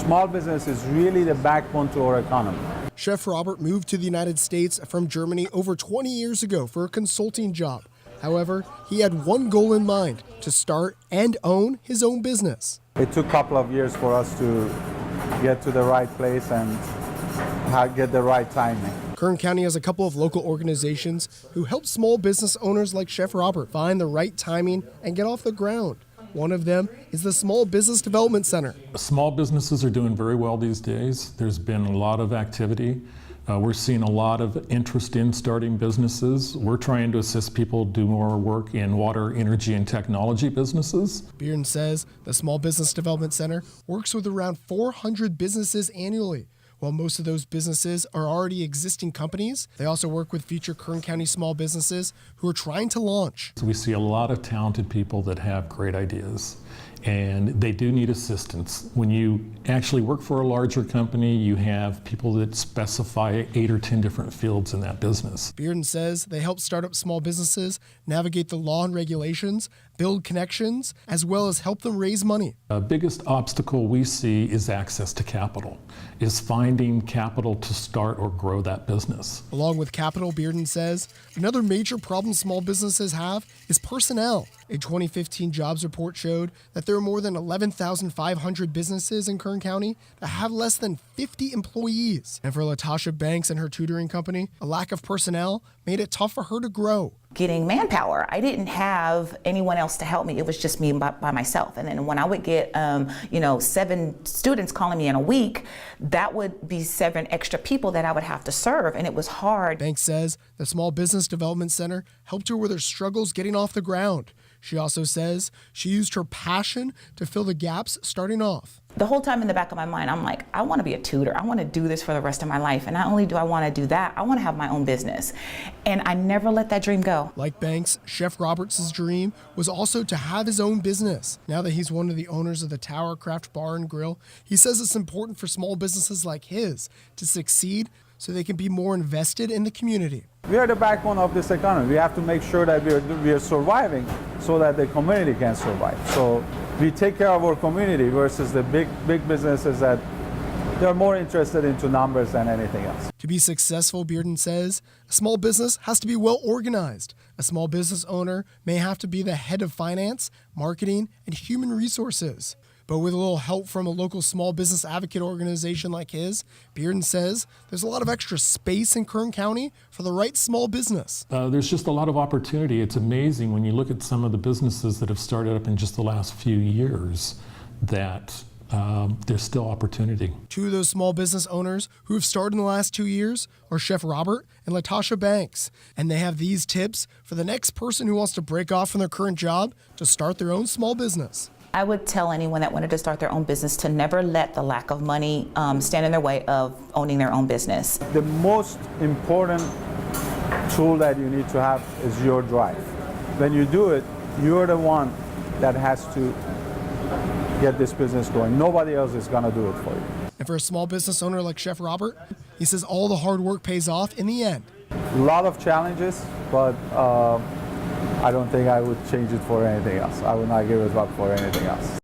Small business is really the backbone to our economy. Chef Robert moved to the United States from Germany over 20 years ago for a consulting job. However, he had one goal in mind: to start and own his own business. It took a couple of years for us to get to the right place and get the right timing. Kern County has a couple of local organizations who help small business owners like Chef Robert find the right timing and get off the ground. One of them is the Small Business Development Center. Small businesses are doing very well these days. There's been a lot of activity. We're seeing a lot of interest in starting businesses. We're trying to assist people do more work in water, energy, and technology businesses. Bearden says the Small Business Development Center works with around 400 businesses annually. While most of those businesses are already existing companies, they also work with future Kern County small businesses who are trying to launch. So we see a lot of talented people that have great ideas, and they do need assistance. When you actually work for a larger company, you have people that specify 8 or 10 different fields in that business. Bearden says they help start up small businesses navigate the law and regulations, build connections, as well as help them raise money. The biggest obstacle we see is access to capital, is finding capital to start or grow that business. Along with capital, Bearden says another major problem small businesses have is personnel. A 2015 jobs report showed that there are more than 11,500 businesses in Kern County that have less than 50 employees. And for Latasha Banks and her tutoring company, a lack of personnel made it tough for her to grow. Getting manpower. I didn't have anyone else to help me. It was just me by myself. And then when I would get, 7 students calling me in a week, that would be 7 extra people that I would have to serve, and it was hard. Banks says the Small Business Development Center helped her with her struggles getting off the ground. She also says she used her passion to fill the gaps starting off. The whole time in the back of my mind, I'm like, I want to be a tutor. I want to do this for the rest of my life. And not only do I want to do that, I want to have my own business. And I never let that dream go. Like Banks, Chef Roberts' dream was also to have his own business. Now that he's one of the owners of the Tower Craft Bar and Grill, he says it's important for small businesses like his to succeed so they can be more invested in the community. We are the backbone of this economy. We have to make sure that we are surviving so that the community can survive. So we take care of our community versus the big businesses that they're more interested into numbers than anything else. To be successful, Bearden says, a small business has to be well organized. A small business owner may have to be the head of finance, marketing, and human resources. But with a little help from a local small business advocate organization like his, Bearden says there's a lot of extra space in Kern County for the right small business. There's just a lot of opportunity. It's amazing when you look at some of the businesses that have started up in just the last few years that there's still opportunity. 2 of those small business owners who have started in the last 2 years are Chef Robert and Latasha Banks. And they have these tips for the next person who wants to break off from their current job to start their own small business. I would tell anyone that wanted to start their own business to never let the lack of money stand in their way of owning their own business. The most important tool that you need to have is your drive. When you do it, you're the one that has to get this business going. Nobody else is going to do it for you. And for a small business owner like Chef Robert, he says all the hard work pays off in the end. A lot of challenges, but I don't think I would change it for anything else. I would not give it up for anything else.